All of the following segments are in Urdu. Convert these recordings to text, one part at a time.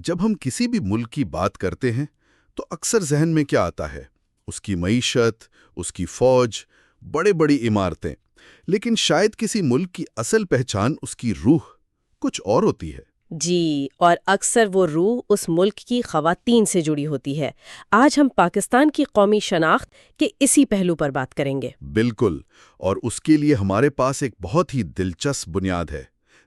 جب ہم کسی بھی ملک کی بات کرتے ہیں تو اکثر ذہن میں کیا آتا ہے؟ اس کی معیشت، اس کی فوج، بڑے بڑی عمارتیں۔ لیکن شاید کسی ملک کی اصل پہچان اس کی روح کچھ اور ہوتی ہے۔ جی، اور اکثر وہ روح اس ملک کی خواتین سے جڑی ہوتی ہے۔ آج ہم پاکستان کی قومی شناخت کے اسی پہلو پر بات کریں گے۔ بالکل، اور اس کے لیے ہمارے پاس ایک بہت ہی دلچسپ بنیاد ہے،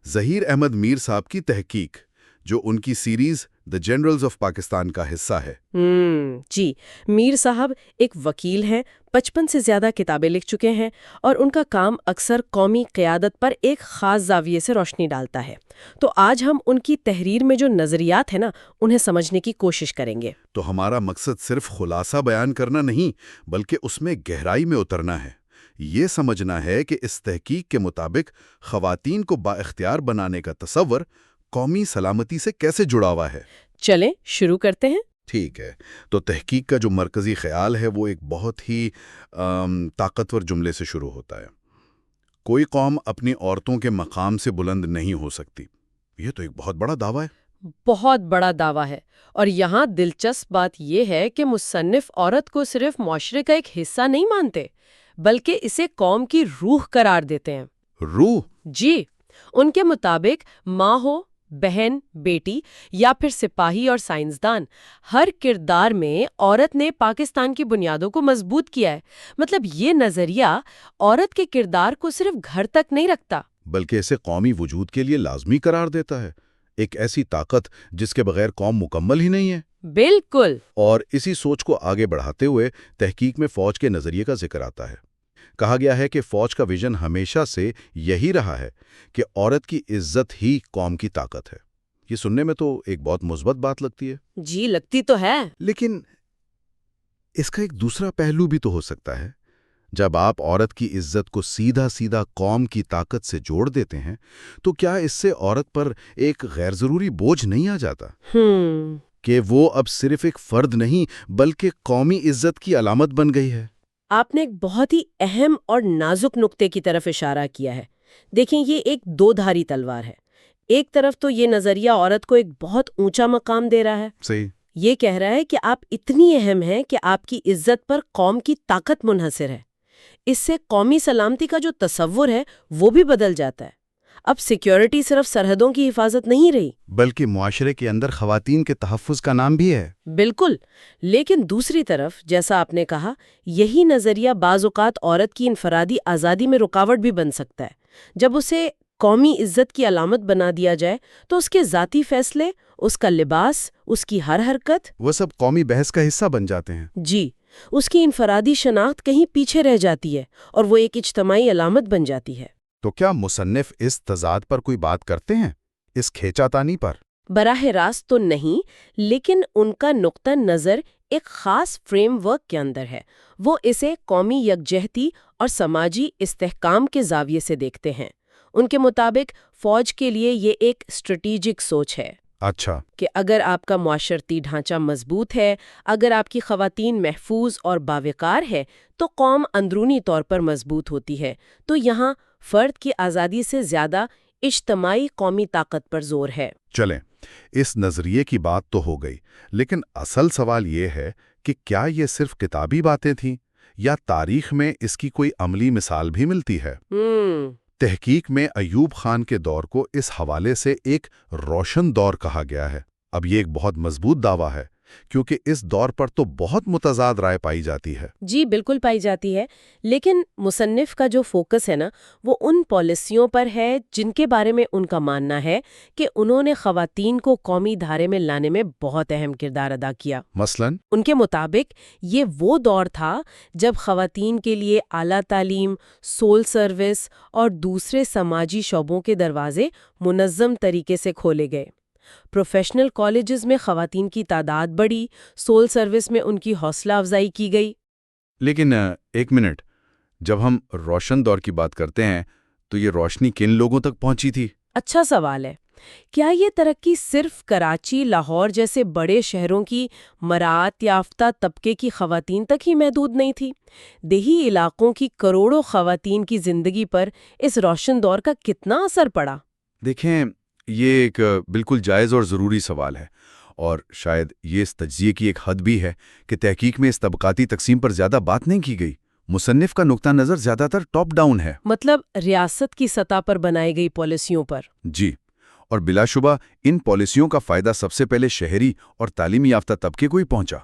ظہیر احمد میر صاحب کی تحقیق، جو ان کی series the generals of Pakistan کا حصہ ہے۔ جی، میر صاحب ایک وکیل ہیں، 55 سے زیادہ کتابیں لکھ چکے ہیں، اور ان کا کام اکثر قومی قیادت پر ایک خاص زاویے سے روشنی ڈالتا ہے۔ تو آج ہم ان کی تحریر میں جو نظریات ہیں نا، انہیں سمجھنے کی کوشش کریں گے۔ تو ہمارا مقصد صرف خلاصہ بیان کرنا نہیں، بلکہ اس میں گہرائی میں اترنا ہے۔ یہ سمجھنا ہے کہ اس تحقیق کے مطابق خواتین کو بااختیار بنانے کا تصور قومی سلامتی سے کیسے جڑا ہوا ہے۔ چلیں شروع کرتے ہیں۔ ٹھیک ہے، تو تحقیق کا جو مرکزی خیال ہے وہ ایک بہت ہی طاقتور جملے سے شروع ہوتا ہے۔ کوئی قوم اپنی عورتوں کے مقام سے بلند نہیں ہو سکتی۔ یہ تو ایک بہت بڑا دعویٰ ہے۔ بہت بڑا دعویٰ ہے، اور یہاں دلچسپ بات یہ ہے کہ مصنف عورت کو صرف معاشرے کا ایک حصہ نہیں مانتے، بلکہ اسے قوم کی روح قرار دیتے ہیں۔ روح؟ جی، ان کے مطابق ماں ہو، بہن، بیٹی یا پھر سپاہی اور سائنسدان، ہر کردار میں عورت نے پاکستان کی بنیادوں کو مضبوط کیا ہے۔ مطلب یہ نظریہ عورت کے کردار کو صرف گھر تک نہیں رکھتا، بلکہ اسے قومی وجود کے لیے لازمی قرار دیتا ہے، ایک ایسی طاقت جس کے بغیر قوم مکمل ہی نہیں ہے۔ بالکل۔ اور اسی سوچ کو آگے بڑھاتے ہوئے تحقیق میں فوج کے نظریے کا ذکر آتا ہے۔ کہا گیا ہے کہ فوج کا ویژن ہمیشہ سے یہی رہا ہے کہ عورت کی عزت ہی قوم کی طاقت ہے۔ یہ سننے میں تو ایک بہت مثبت بات لگتی ہے۔ جی، لگتی تو ہے۔ لیکن اس کا ایک دوسرا پہلو بھی تو ہو سکتا ہے۔ جب آپ عورت کی عزت کو سیدھا سیدھا قوم کی طاقت سے جوڑ دیتے ہیں تو کیا اس سے عورت پر ایک غیر ضروری بوجھ نہیں آ جاتا؟ کہ وہ اب صرف ایک فرد نہیں بلکہ قومی عزت کی علامت بن گئی ہے۔ آپ نے ایک بہت ہی اہم اور نازک نقطے کی طرف اشارہ کیا ہے۔ دیکھیں، یہ ایک دو دھاری تلوار ہے۔ ایک طرف تو یہ نظریہ عورت کو ایک بہت اونچا مقام دے رہا ہے۔ صحیح۔ یہ کہہ رہا ہے کہ آپ اتنی اہم ہیں کہ آپ کی عزت پر قوم کی طاقت منحصر ہے۔ اس سے قومی سلامتی کا جو تصور ہے وہ بھی بدل جاتا ہے۔ اب سیکیورٹی صرف سرحدوں کی حفاظت نہیں رہی، بلکہ معاشرے کے اندر خواتین کے تحفظ کا نام بھی ہے۔ بالکل۔ لیکن دوسری طرف، جیسا آپ نے کہا، یہی نظریہ بعض اوقات عورت کی انفرادی آزادی میں رکاوٹ بھی بن سکتا ہے۔ جب اسے قومی عزت کی علامت بنا دیا جائے تو اس کے ذاتی فیصلے، اس کا لباس، اس کی ہر حرکت، وہ سب قومی بحث کا حصہ بن جاتے ہیں۔ جی، اس کی انفرادی شناخت کہیں پیچھے رہ جاتی ہے اور وہ ایک اجتماعی علامت بن جاتی ہے۔ تو کیا مصنف اس تضاد پر کوئی بات کرتے ہیں، اس کھینچاتانی پر؟ براہ راست تو نہیں، لیکن ان کا نقطہ نظر ایک خاص فریم ورک کے اندر ہے۔ وہ اسے قومی یکجہتی اور سماجی استحکام کے زاویے سے دیکھتے ہیں۔ ان کے مطابق فوج کے لیے یہ ایک اسٹریٹجک سوچ ہے۔ اچھا۔ کہ اگر آپ کا معاشرتی ڈھانچہ مضبوط ہے، اگر آپ کی خواتین محفوظ اور باوقار ہے، تو قوم اندرونی طور پر مضبوط ہوتی ہے۔ تو یہاں فرد کی آزادی سے زیادہ اجتماعی قومی طاقت پر زور ہے۔ چلیں، اس نظریے کی بات تو ہو گئی، لیکن اصل سوال یہ ہے کہ کیا یہ صرف کتابی باتیں تھیں یا تاریخ میں اس کی کوئی عملی مثال بھی ملتی ہے؟ تحقیق میں ایوب خان کے دور کو اس حوالے سے ایک روشن دور کہا گیا ہے۔ اب یہ ایک بہت مضبوط دعویٰ ہے کیونکہ اس دور پر تو بہت متضاد رائے پائی جاتی ہے۔ جی بالکل پائی جاتی ہے، لیکن مصنف کا جو فوکس ہے نا، وہ ان پالیسیوں پر ہے جن کے بارے میں ان کا ماننا ہے کہ انہوں نے خواتین کو قومی دھارے میں لانے میں بہت اہم کردار ادا کیا۔ مثلاً ان کے مطابق یہ وہ دور تھا جب خواتین کے لیے اعلیٰ تعلیم، سول سروس اور دوسرے سماجی شعبوں کے دروازے منظم طریقے سے کھولے گئے۔ پروفیشنل کالجز میں خواتین کی تعداد بڑھی، سول سروس میں ان کی حوصلہ افزائی کی گئی۔ لیکن ایک منٹ، جب ہم روشن دور کی بات کرتے ہیں تو یہ روشنی کن لوگوں تک پہنچی تھی؟ اچھا سوال ہے۔ کیا یہ ترقی صرف کراچی، لاہور جیسے بڑے شہروں کی مراعات یافتہ طبقے کی خواتین تک ہی محدود نہیں تھی؟ دیہی علاقوں کی کروڑوں خواتین کی زندگی پر اس روشن دور کا کتنا اثر پڑا؟ دیکھیں، یہ ایک بالکل جائز اور ضروری سوال ہے، اور شاید یہ اس تجزیے کی ایک حد بھی ہے کہ تحقیق میں اس طبقاتی تقسیم پر زیادہ بات نہیں کی گئی۔ مصنف کا نقطہ نظر زیادہ تر ٹاپ ڈاؤن ہے، مطلب ریاست کی سطح پر بنائی گئی پالیسیوں پر۔ جی، اور بلا شبہ ان پالیسیوں کا فائدہ سب سے پہلے شہری اور تعلیمی یافتہ طبقے کو ہی پہنچا،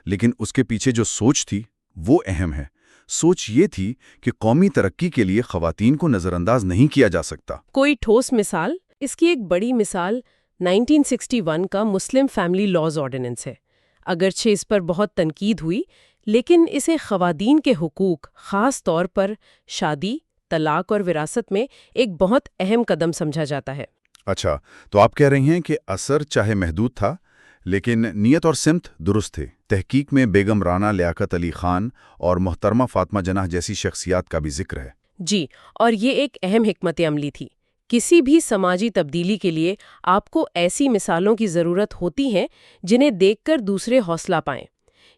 لیکن اس کے پیچھے جو سوچ تھی وہ اہم ہے۔ سوچ یہ تھی کہ قومی ترقی کے لیے خواتین کو نظر انداز نہیں کیا جا سکتا۔ کوئی ٹھوس مثال؟ اس کی ایک بڑی مثال 1961 کا مسلم فیملی لاز آرڈیننس ہے۔ اگرچہ اس پر بہت تنقید ہوئی، لیکن اسے خواتین کے حقوق، خاص طور پر شادی، طلاق اور وراثت میں ایک بہت اہم قدم سمجھا جاتا ہے۔ اچھا، تو آپ کہہ رہی ہیں کہ اثر چاہے محدود تھا، لیکن نیت اور سمت درست تھے۔ تحقیق میں بیگم رانا لیاقت علی خان اور محترمہ فاطمہ جناح جیسی شخصیات کا بھی ذکر ہے۔ جی، اور یہ ایک اہم حکمت عملی تھی۔ کسی بھی سماجی تبدیلی کے لیے آپ کو ایسی مثالوں کی ضرورت ہوتی ہے جنہیں دیکھ کر دوسرے حوصلہ پائیں۔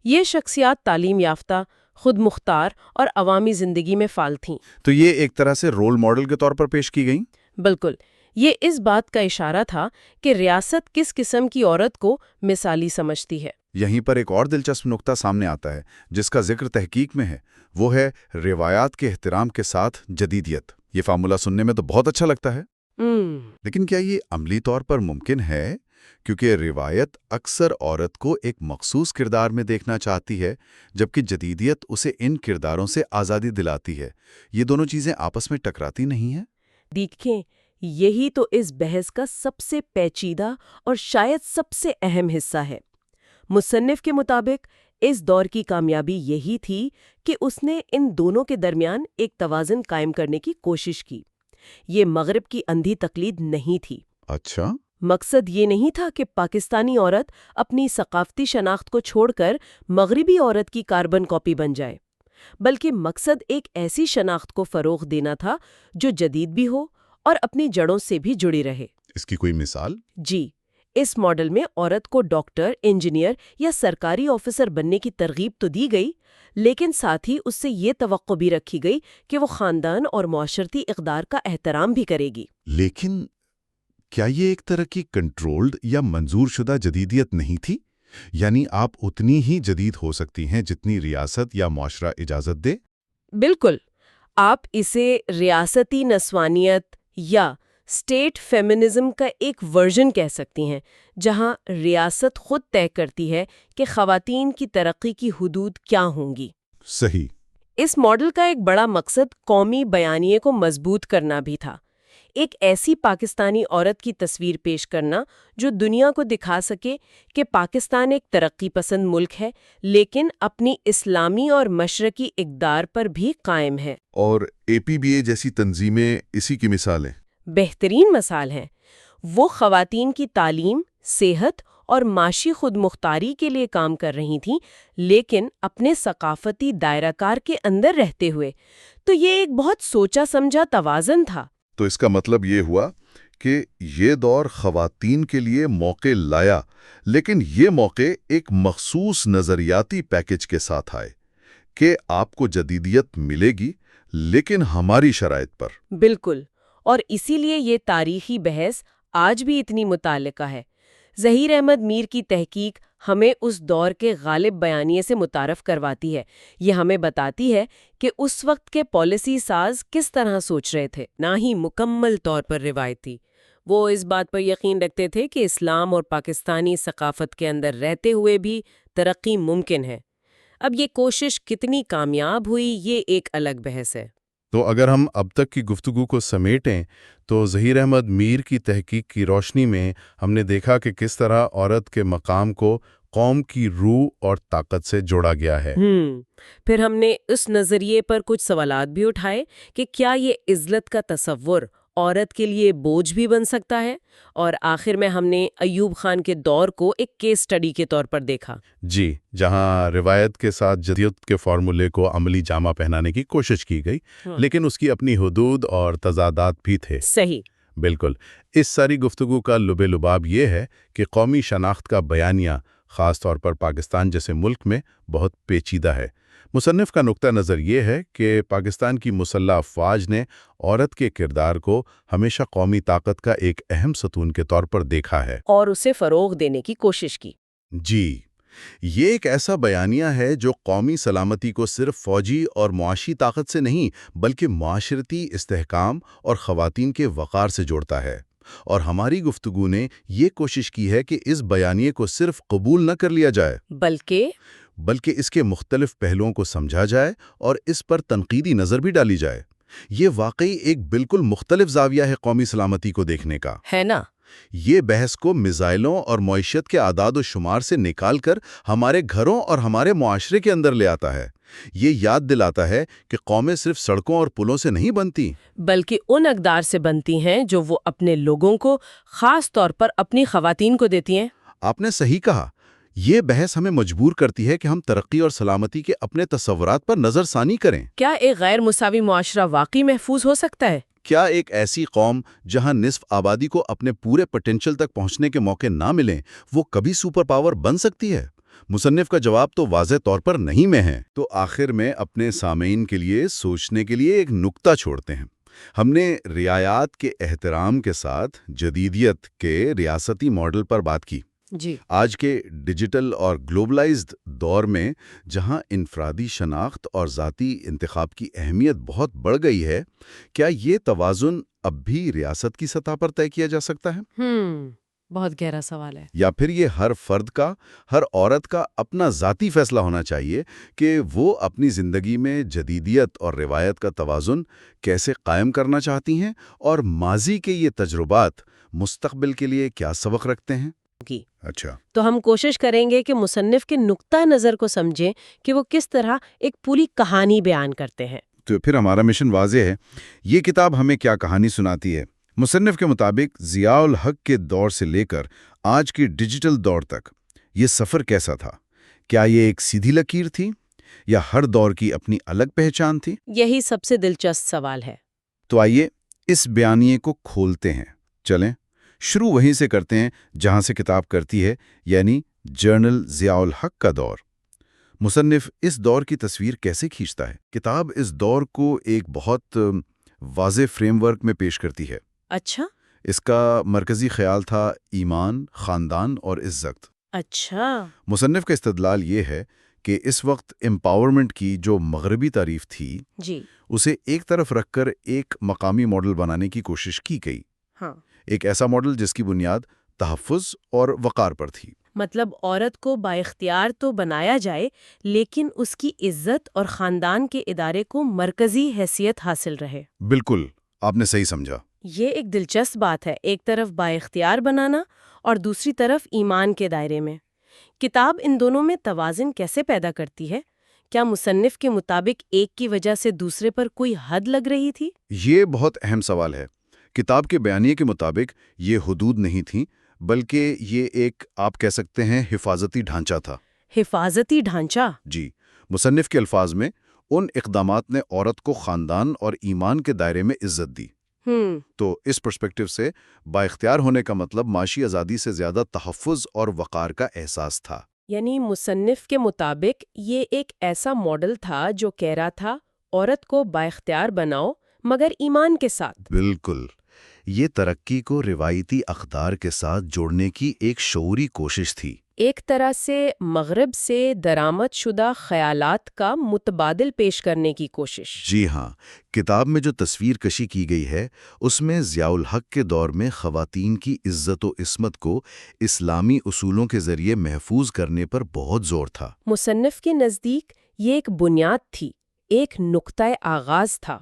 یہ شخصیات تعلیم یافتہ، خود مختار اور عوامی زندگی میں فعال تھیں۔ تو یہ ایک طرح سے رول ماڈل کے طور پر پیش کی گئیں؟ بالکل، یہ اس بات کا اشارہ تھا کہ ریاست کس قسم کی عورت کو مثالی سمجھتی ہے۔ یہیں پر ایک اور دلچسپ نقطہ سامنے آتا ہے جس کا ذکر تحقیق میں ہے، وہ ہے روایات کے احترام کے ساتھ جدیدیت۔ یہ فارمولہ سننے میں تو بہت اچھا لگتا ہے، لیکن کیا یہ عملی طور پر ممکن ہے؟ کیونکہ روایت اکثر عورت کو ایک مخصوص کردار میں دیکھنا چاہتی ہے، جبکہ جدیدیت اسے ان کرداروں سے آزادی دلاتی ہے۔ یہ دونوں چیزیں آپس میں ٹکراتی نہیں ہیں؟ دیکھیں، یہی تو اس بحث کا سب سے پیچیدہ اور شاید سب سے اہم حصہ ہے۔ مصنف کے مطابق اس دور کی کامیابی یہی تھی کہ اس نے ان دونوں کے درمیان ایک توازن قائم کرنے کی کوشش کی۔ یہ مغرب کی اندھی تقلید نہیں تھی۔ اچھا، مقصد یہ نہیں تھا کہ پاکستانی عورت اپنی ثقافتی شناخت کو چھوڑ کر مغربی عورت کی کاربن کاپی بن جائے، بلکہ مقصد ایک ایسی شناخت کو فروغ دینا تھا جو جدید بھی ہو اور اپنی جڑوں سے بھی جڑی رہے۔ اس کی کوئی مثال؟ جی، اس ماڈل میں عورت کو ڈاکٹر، انجینئر یا سرکاری آفیسر بننے کی ترغیب تو دی گئی، لیکن ساتھ ہی اس سے یہ توقع بھی رکھی گئی کہ وہ خاندان اور معاشرتی اقدار کا احترام بھی کرے گی۔ لیکن کیا یہ ایک طرح کی کنٹرولڈ یا منظور شدہ جدیدیت نہیں تھی؟ یعنی آپ اتنی ہی جدید ہو سکتی ہیں جتنی ریاست یا معاشرہ اجازت دے؟ بالکل، آپ اسے ریاستی نسوانیت یا اسٹیٹ فیمنزم کا ایک ورژن کہہ سکتی ہیں، جہاں ریاست خود طے کرتی ہے کہ خواتین کی ترقی کی حدود کیا ہوں گی۔ صحیح۔ اس ماڈل کا ایک بڑا مقصد قومی بیانیے کو مضبوط کرنا بھی تھا۔ ایک ایسی پاکستانی عورت کی تصویر پیش کرنا جو دنیا کو دکھا سکے کہ پاکستان ایک ترقی پسند ملک ہے، لیکن اپنی اسلامی اور مشرقی اقدار پر بھی قائم ہے۔ اور APBA جیسی تنظیمیں اسی کی مثالیں؟ بہترین مثال ہیں۔ وہ خواتین کی تعلیم، صحت اور معاشی خود مختاری کے لیے کام کر رہی تھیں، لیکن اپنے ثقافتی دائرہ کار کے اندر رہتے ہوئے۔ تو یہ ایک بہت سوچا سمجھا توازن تھا۔ تو اس کا مطلب یہ ہوا کہ یہ دور خواتین کے لیے موقع لایا، لیکن یہ موقع ایک مخصوص نظریاتی پیکج کے ساتھ آئے کہ آپ کو جدیدیت ملے گی، لیکن ہماری شرائط پر۔ بالکل، اور اسی لیے یہ تاریخی بحث آج بھی اتنی متعلقہ ہے۔ ظہیر احمد میر کی تحقیق ہمیں اس دور کے غالب بیانیے سے متعارف کرواتی ہے۔ یہ ہمیں بتاتی ہے کہ اس وقت کے پالیسی ساز کس طرح سوچ رہے تھے۔ نہ ہی مکمل طور پر روایتی، وہ اس بات پر یقین رکھتے تھے کہ اسلام اور پاکستانی ثقافت کے اندر رہتے ہوئے بھی ترقی ممکن ہے۔ اب یہ کوشش کتنی کامیاب ہوئی، یہ ایک الگ بحث ہے۔ تو اگر ہم اب تک کی گفتگو کو سمیٹیں تو ظہیر احمد میر کی تحقیق کی روشنی میں ہم نے دیکھا کہ کس طرح عورت کے مقام کو قوم کی روح اور طاقت سے جوڑا گیا ہے۔ پھر ہم نے اس نظریے پر کچھ سوالات بھی اٹھائے کہ کیا یہ عزت کا تصور عورت کے لیے بوجھ بھی بن سکتا ہے، اور آخر میں ہم نے ایوب خان کے دور کو ایک کیس سٹڈی کے طور پر دیکھا۔ جی، جہاں روایت کے ساتھ جدیدیت کے فارمولے کو عملی جامہ پہنانے کی کوشش کی گئی، لیکن اس کی اپنی حدود اور تضادات بھی تھے۔ صحیح، بالکل۔ اس ساری گفتگو کا لب لباب یہ ہے کہ قومی شناخت کا بیانیہ خاص طور پر پاکستان جیسے ملک میں بہت پیچیدہ ہے۔ مصنف کا نقطہ نظر یہ ہے کہ پاکستان کی مسلح افواج نے عورت کے کردار کو ہمیشہ قومی طاقت کا ایک اہم ستون کے طور پر دیکھا ہے اور اسے فروغ دینے کی کوشش کی۔ جی، یہ ایک ایسا بیانیہ ہے جو قومی سلامتی کو صرف فوجی اور معاشی طاقت سے نہیں بلکہ معاشرتی استحکام اور خواتین کے وقار سے جوڑتا ہے، اور ہماری گفتگو نے یہ کوشش کی ہے کہ اس بیانیے کو صرف قبول نہ کر لیا جائے بلکہ اس کے مختلف پہلوؤں کو سمجھا جائے اور اس پر تنقیدی نظر بھی ڈالی جائے۔ یہ واقعی ایک بالکل مختلف زاویہ ہے قومی سلامتی کو دیکھنے کا، ہے نا؟ یہ بحث کو میزائلوں اور معیشت کے اعداد و شمار سے نکال کر ہمارے گھروں اور ہمارے معاشرے کے اندر لے آتا ہے۔ یہ یاد دلاتا ہے کہ قومیں صرف سڑکوں اور پلوں سے نہیں بنتی بلکہ ان اقدار سے بنتی ہیں جو وہ اپنے لوگوں کو، خاص طور پر اپنی خواتین کو دیتی ہیں۔ آپ نے صحیح کہا، یہ بحث ہمیں مجبور کرتی ہے کہ ہم ترقی اور سلامتی کے اپنے تصورات پر نظر ثانی کریں۔ کیا ایک غیر مساوی معاشرہ واقعی محفوظ ہو سکتا ہے؟ کیا ایک ایسی قوم جہاں نصف آبادی کو اپنے پورے پوٹینشل تک پہنچنے کے موقع نہ ملیں، وہ کبھی سپر پاور بن سکتی ہے؟ مصنف کا جواب تو واضح طور پر نہیں میں ہے۔ تو آخر میں اپنے سامعین کے لیے سوچنے کے لیے ایک نکتہ چھوڑتے ہیں۔ ہم نے رعایات کے احترام کے ساتھ جدیدیت کے ریاستی ماڈل پر بات کی۔ جی، آج کے ڈیجیٹل اور گلوبلائزڈ دور میں جہاں انفرادی شناخت اور ذاتی انتخاب کی اہمیت بہت بڑھ گئی ہے، کیا یہ توازن اب بھی ریاست کی سطح پر طے کیا جا سکتا ہے؟ بہت گہرا سوال ہے۔ یا پھر یہ ہر فرد کا، ہر عورت کا اپنا ذاتی فیصلہ ہونا چاہیے کہ وہ اپنی زندگی میں جدیدیت اور روایت کا توازن کیسے قائم کرنا چاہتی ہیں، اور ماضی کے یہ تجربات مستقبل کے لیے کیا سبق رکھتے ہیں؟ اچھا، تو ہم کوشش کریں گے کہ مصنف کے نقطہ نظر کو سمجھیں کہ وہ کس طرح ایک پوری کہانی بیان کرتے ہیں۔ تو پھر ہمارا مشن واضح ہے۔ یہ کتاب ہمیں کیا کہانی سناتی ہے؟ مصنف کے مطابق ضیاء الحق کے دور سے لے کر آج کی ڈیجیٹل دور تک یہ سفر کیسا تھا؟ کیا یہ ایک سیدھی لکیر تھی یا ہر دور کی اپنی الگ پہچان تھی؟ یہی سب سے دلچسپ سوال ہے۔ تو آئیے اس بیانیے کو کھولتے ہیں۔ چلیں شروع وہیں سے کرتے ہیں جہاں سے کتاب کرتی ہے، یعنی جرنل ضیاء الحق کا دور۔ مصنف اس دور کی تصویر کیسے کھینچتا ہے؟ کتاب اس دور کو ایک بہت واضح فریم ورک میں پیش کرتی ہے۔ اچھا، اس کا مرکزی خیال تھا ایمان، خاندان اور عزت۔ اچھا، مصنف کا استدلال یہ ہے کہ اس وقت امپاورمنٹ کی جو مغربی تعریف تھی، جی، اسے ایک طرف رکھ کر ایک مقامی ماڈل بنانے کی کوشش کی گئی۔ ہاں، ایک ایسا ماڈل جس کی بنیاد تحفظ اور وقار پر تھی۔ مطلب عورت کو بااختیار تو بنایا جائے، لیکن اس کی عزت اور خاندان کے ادارے کو مرکزی حیثیت حاصل رہے۔ بالکل، آپ نے صحیح سمجھا۔ یہ ایک دلچسپ بات ہے، ایک طرف بااختیار بنانا اور دوسری طرف ایمان کے دائرے میں۔ کتاب ان دونوں میں توازن کیسے پیدا کرتی ہے؟ کیا مصنف کے مطابق ایک کی وجہ سے دوسرے پر کوئی حد لگ رہی تھی؟ یہ بہت اہم سوال ہے۔ کتاب کے بیانیے کے مطابق یہ حدود نہیں تھیں، بلکہ یہ ایک آپ کہہ سکتے ہیں حفاظتی ڈھانچہ تھا۔ حفاظتی ڈھانچہ؟ جی، مصنف کے الفاظ میں ان اقدامات نے عورت کو خاندان اور ایمان کے دائرے میں عزت دی۔ تو اس پرسپیکٹو سے بااختیار ہونے کا مطلب معاشی آزادی سے زیادہ تحفظ اور وقار کا احساس تھا۔ یعنی مصنف کے مطابق یہ ایک ایسا ماڈل تھا جو کہہ رہا تھا عورت کو بااختیار بناؤ مگر ایمان کے ساتھ۔ بالکل، یہ ترقی کو روایتی اقدار کے ساتھ جوڑنے کی ایک شعوری کوشش تھی۔ ایک طرح سے مغرب سے درآمد شدہ خیالات کا متبادل پیش کرنے کی کوشش۔ جی ہاں، کتاب میں جو تصویر کشی کی گئی ہے اس میں ضیاء الحق کے دور میں خواتین کی عزت و عصمت کو اسلامی اصولوں کے ذریعے محفوظ کرنے پر بہت زور تھا۔ مصنف کے نزدیک یہ ایک بنیاد تھی، ایک نقطۂ آغاز تھا،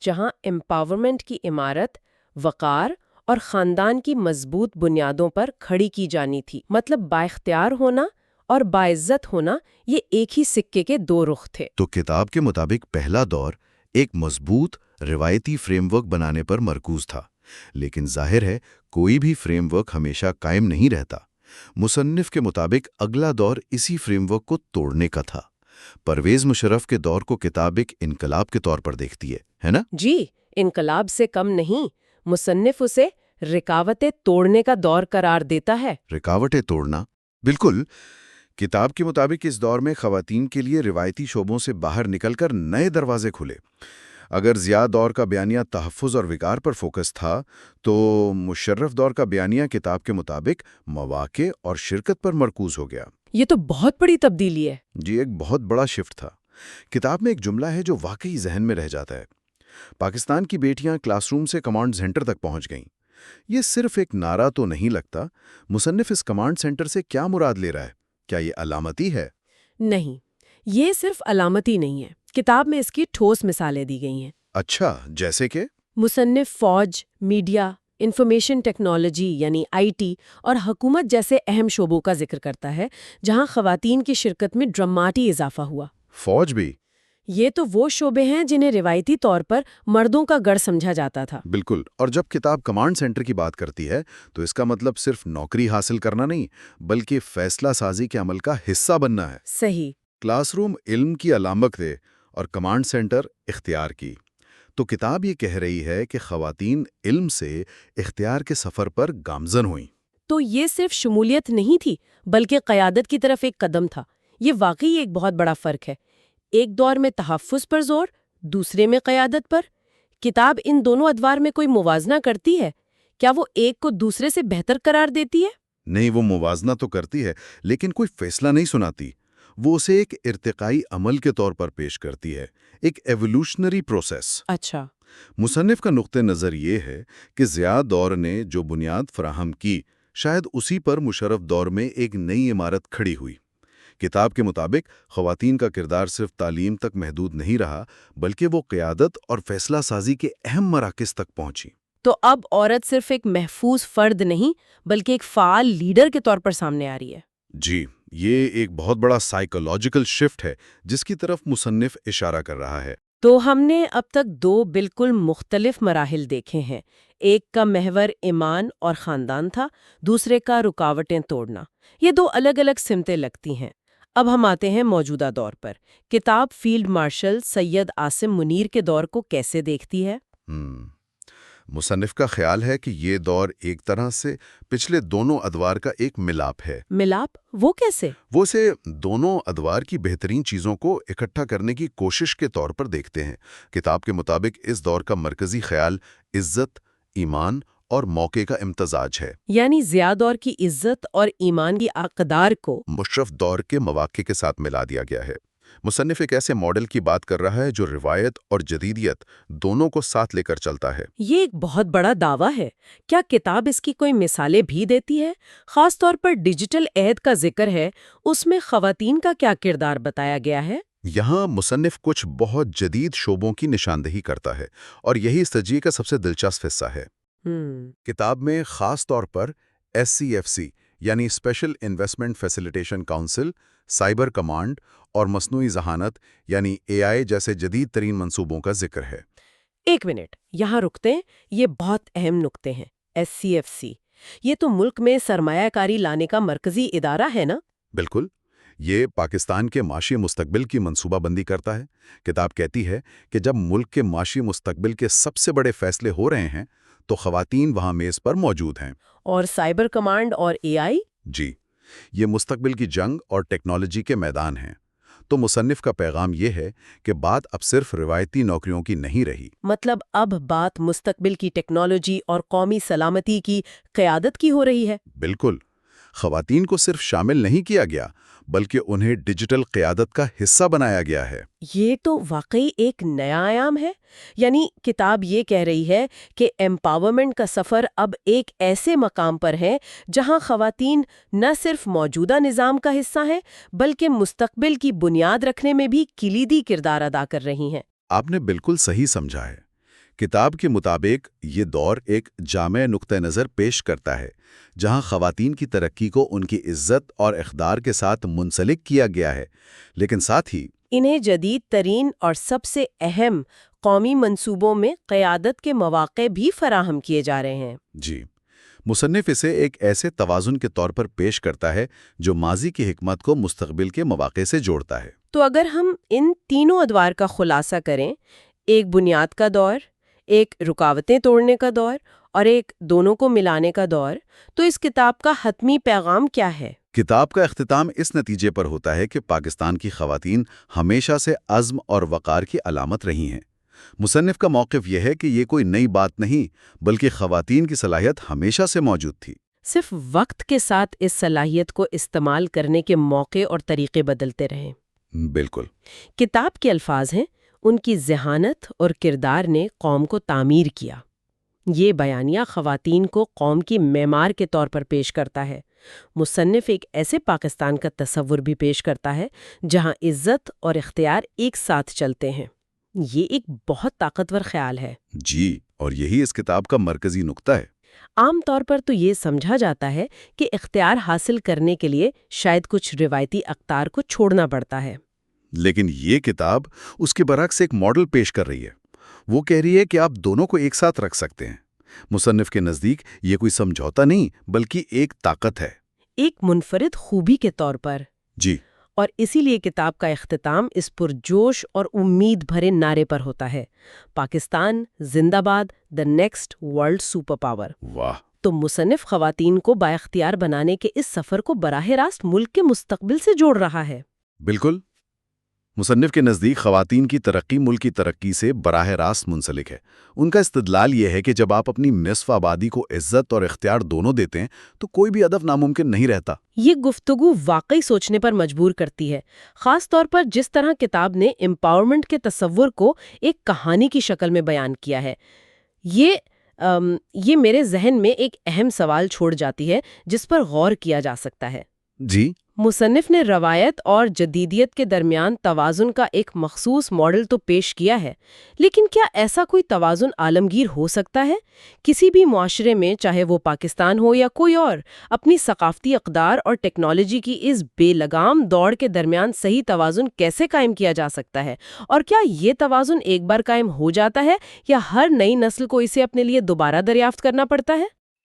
جہاں امپاورمنٹ کی عمارت وقار اور خاندان کی مضبوط بنیادوں پر کھڑی کی جانی تھی۔ مطلب بااختیار ہونا اور باعزت ہونا یہ ایک ہی سکے کے دو رخ تھے۔ تو کتاب کے مطابق پہلا دور ایک مضبوط روایتی فریم ورک بنانے پر مرکوز تھا، لیکن ظاہر ہے کوئی بھی فریم ورک ہمیشہ قائم نہیں رہتا۔ مصنف کے مطابق اگلا دور اسی فریم ورک کو توڑنے کا تھا۔ پرویز مشرف کے دور کو کتاب ایک انقلاب کے طور پر دیکھتی ہے نا؟ جی، انقلاب سے کم نہیں، مصنف اسے رکاوٹیں توڑنے کا دور قرار دیتا ہے۔ رکاوٹیں توڑنا، بالکل۔ کتاب کے مطابق اس دور میں خواتین کے لیے روایتی شعبوں سے باہر نکل کر نئے دروازے کھلے۔ اگر ضیاء دور کا بیانیہ تحفظ اور وقار پر فوکس تھا تو مشرف دور کا بیانیہ کتاب کے مطابق مواقع اور شرکت پر مرکوز ہو گیا۔ یہ تو بہت بڑی تبدیلی ہے۔ جی، ایک بہت بڑا شفٹ تھا۔ کتاب میں ایک جملہ ہے جو واقعی ذہن میں رہ جاتا ہے۔ پاکستان کی بیٹیاں کلاس روم سے کمانڈ سینٹر تک پہنچ گئیں۔ یہ صرف ایک نعرہ تو نہیں لگتا۔ مصنف اس کمانڈ سینٹر سے کیا مراد لے رہا ہے؟ کیا یہ علامتی ہے؟ نہیں، یہ صرف علامتی نہیں ہے۔ کتاب میں اس کی ٹھوس مثالیں دی گئی ہیں۔ اچھا، جیسے کہ؟ مصنف فوج، میڈیا، انفارمیشن ٹیکنالوجی یعنی IT اور حکومت جیسے اہم شعبوں کا ذکر کرتا ہے جہاں خواتین کی شرکت میں ڈراماٹی اضافہ ہوا۔ فوج بھی؟ یہ تو وہ شعبے ہیں جنہیں روایتی طور پر مردوں کا گڑھ سمجھا جاتا تھا۔ بالکل۔ اور جب کتاب کمانڈ سینٹر کی بات کرتی ہے تو اس کا مطلب صرف نوکری حاصل کرنا نہیں بلکہ فیصلہ سازی کے عمل کا حصہ بننا ہے۔ صحیح۔ کلاس روم علم کی علامت دے اور کمانڈ سینٹر اختیار کی۔ تو کتاب یہ کہہ رہی ہے کہ خواتین علم سے اختیار کے سفر پر گامزن ہوئیں۔ تو یہ صرف شمولیت نہیں تھی بلکہ قیادت کی طرف ایک قدم تھا۔ یہ واقعی ایک بہت بڑا فرق ہے۔ ایک دور میں تحفظ پر زور، دوسرے میں قیادت پر۔ کتاب ان دونوں ادوار میں کوئی موازنہ کرتی ہے؟ کیا وہ ایک کو دوسرے سے بہتر قرار دیتی ہے؟ نہیں، وہ موازنہ تو کرتی ہے لیکن کوئی فیصلہ نہیں سناتی۔ وہ اسے ایک ارتقائی عمل کے طور پر پیش کرتی ہے، ایک ایوولوشنری پروسیس۔ اچھا۔ مصنف کا نقطہ نظر یہ ہے کہ ضیاء دور نے جو بنیاد فراہم کی، شاید اسی پر مشرف دور میں ایک نئی عمارت کھڑی ہوئی۔ کتاب کے مطابق خواتین کا کردار صرف تعلیم تک محدود نہیں رہا بلکہ وہ قیادت اور فیصلہ سازی کے اہم مراکز تک پہنچی۔ تو اب عورت صرف ایک محفوظ فرد نہیں بلکہ ایک فعال لیڈر کے طور پر سامنے آ رہی ہے۔ جی، یہ ایک بہت بڑا سائیکولوجیکل شفٹ ہے جس کی طرف مصنف اشارہ کر رہا ہے۔ تو ہم نے اب تک دو بالکل مختلف مراحل دیکھے ہیں۔ ایک کا محور ایمان اور خاندان تھا، دوسرے کا رکاوٹیں توڑنا۔ یہ دو الگ الگ سمتیں لگتی ہیں۔ اب ہم آتے ہیں موجودہ دور پر۔ کتاب فیلڈ مارشل سید عاصم منیر کے دور کو کیسے دیکھتی ہے؟ مصنف کا خیال ہے کہ یہ دور ایک طرح سے پچھلے دونوں ادوار کا ایک ملاپ ہے۔ ملاپ؟ وہ کیسے؟ وہ اسے دونوں ادوار کی بہترین چیزوں کو اکٹھا کرنے کی کوشش کے طور پر دیکھتے ہیں۔ کتاب کے مطابق اس دور کا مرکزی خیال عزت، ایمان اور موقع کا امتزاج ہے۔ یعنی ضیاء دور کی عزت اور ایمان کی اقدار کو مشرف دور کے مواقع کے ساتھ ملا دیا گیا ہے۔ مصنف ایک ایسے ماڈل کی بات کر رہا ہے جو روایت اور جدیدیت دونوں کو ساتھ لے کر چلتا ہے۔ یہ ایک بہت بڑا دعویٰ ہے۔ کیا کتاب اس کی کوئی مثالیں بھی دیتی ہے؟ خاص طور پر ڈیجیٹل عہد کا ذکر ہے، اس میں خواتین کا کیا کردار بتایا گیا ہے؟ یہاں مصنف کچھ بہت جدید شعبوں کی نشاندہی کرتا ہے اور یہی اس تجزیے کا سب سے دلچسپ حصہ ہے۔ کتاب میں خاص طور پر SCFC یعنی special investment facilitation council, cyber command اور مصنوعی ذہانت یعنی AI جیسے جدید ترین منصوبوں کا ذکر ہے۔ ایک منٹ، یہاں رکتے ہیں۔ یہ بہت اہم نکتے ہیں۔ SCFC یہ تو ملک میں سرمایہ کاری لانے کا مرکزی ادارہ ہے نا؟ بالکل، یہ پاکستان کے معاشی مستقبل کی منصوبہ بندی کرتا ہے۔ کتاب کہتی ہے کہ جب ملک کے معاشی مستقبل کے سب سے بڑے فیصلے ہو رہے ہیں تو خواتین وہاں میز پر موجود ہیں۔ اور سائبر کمانڈ اور AI؟ جی، یہ مستقبل کی جنگ اور ٹیکنالوجی کے میدان ہیں۔ تو مصنف کا پیغام یہ ہے کہ بات اب صرف روایتی نوکریوں کی نہیں رہی۔ مطلب اب بات مستقبل کی ٹیکنالوجی اور قومی سلامتی کی قیادت کی ہو رہی ہے۔ بالکل، خواتین کو صرف شامل نہیں کیا گیا بلکہ انہیں ڈیجیٹل قیادت کا حصہ بنایا گیا ہے۔ یہ تو واقعی ایک نیا آیام ہے۔ یعنی کتاب یہ کہہ رہی ہے کہ ایمپاورمنٹ کا سفر اب ایک ایسے مقام پر ہے جہاں خواتین نہ صرف موجودہ نظام کا حصہ ہیں بلکہ مستقبل کی بنیاد رکھنے میں بھی کلیدی کردار ادا کر رہی ہیں۔ آپ نے بالکل صحیح سمجھا ہے۔ کتاب کے مطابق یہ دور ایک جامع نقطہ نظر پیش کرتا ہے جہاں خواتین کی ترقی کو ان کی عزت اور اقدار کے ساتھ منسلک کیا گیا ہے، لیکن ساتھ ہی انہیں جدید ترین اور سب سے اہم قومی منصوبوں میں قیادت کے مواقع بھی فراہم کیے جا رہے ہیں۔ جی، مصنف اسے ایک ایسے توازن کے طور پر پیش کرتا ہے جو ماضی کی حکمت کو مستقبل کے مواقع سے جوڑتا ہے۔ تو اگر ہم ان تینوں ادوار کا خلاصہ کریں، ایک بنیاد کا دور، ایک رکاوٹیں توڑنے کا دور اور ایک دونوں کو ملانے کا دور، تو اس کتاب کا حتمی پیغام کیا ہے؟ کتاب کا اختتام اس نتیجے پر ہوتا ہے کہ پاکستان کی خواتین ہمیشہ سے عزم اور وقار کی علامت رہی ہیں۔ مصنف کا موقف یہ ہے کہ یہ کوئی نئی بات نہیں، بلکہ خواتین کی صلاحیت ہمیشہ سے موجود تھی۔ صرف وقت کے ساتھ اس صلاحیت کو استعمال کرنے کے موقع اور طریقے بدلتے رہے۔ بالکل۔ کتاب کے الفاظ ہیں، ان کی ذہانت اور کردار نے قوم کو تعمیر کیا۔ یہ بیانیہ خواتین کو قوم کی معمار کے طور پر پیش کرتا ہے۔ مصنف ایک ایسے پاکستان کا تصور بھی پیش کرتا ہے جہاں عزت اور اختیار ایک ساتھ چلتے ہیں۔ یہ ایک بہت طاقتور خیال ہے۔ جی، اور یہی اس کتاب کا مرکزی نقطہ ہے۔ عام طور پر تو یہ سمجھا جاتا ہے کہ اختیار حاصل کرنے کے لیے شاید کچھ روایتی اقدار کو چھوڑنا پڑتا ہے۔ لیکن یہ کتاب اس کے برعکس ایک ماڈل پیش کر رہی ہے۔ وہ کہہ رہی ہے کہ آپ دونوں کو ایک ساتھ رکھ سکتے ہیں۔ مصنف کے نزدیک یہ کوئی سمجھوتا نہیں، بلکہ ایک طاقت ہے، ایک منفرد خوبی کے طور پر۔ جی، اور اسی لیے کتاب کا اختتام اس پرجوش اور امید بھرے نعرے پر ہوتا ہے، پاکستان زندہ باد، the next world super power. واہ! تو مصنف خواتین کو بااختیار بنانے کے اس سفر کو براہ راست ملک کے مستقبل سے جوڑ رہا ہے۔ بالکل۔ مصنف کے نزدیک خواتین کی ترقی ملک کی ترقی سے براہ راست منسلک ہے۔ ان کا استدلال یہ ہے کہ جب آپ اپنی نصف آبادی کو عزت اور اختیار دونوں دیتے ہیں تو کوئی بھی ہدف ناممکن نہیں رہتا۔ یہ گفتگو واقعی سوچنے پر مجبور کرتی ہے، خاص طور پر جس طرح کتاب نے امپاورمنٹ کے تصور کو ایک کہانی کی شکل میں بیان کیا ہے۔ یہ میرے ذہن میں ایک اہم سوال چھوڑ جاتی ہے جس پر غور کیا جا سکتا ہے۔ جی، مصنف نے روایت اور جدیدیت کے درمیان توازن کا ایک مخصوص ماڈل تو پیش کیا ہے، لیکن کیا ایسا کوئی توازن عالمگیر ہو سکتا ہے؟ کسی بھی معاشرے میں، چاہے وہ پاکستان ہو یا کوئی اور، اپنی ثقافتی اقدار اور ٹیکنالوجی کی اس بے لگام دوڑ کے درمیان صحیح توازن کیسے قائم کیا جا سکتا ہے؟ اور کیا یہ توازن ایک بار قائم ہو جاتا ہے یا ہر نئی نسل کو اسے اپنے لیے دوبارہ دریافت کرنا پڑتا ہے؟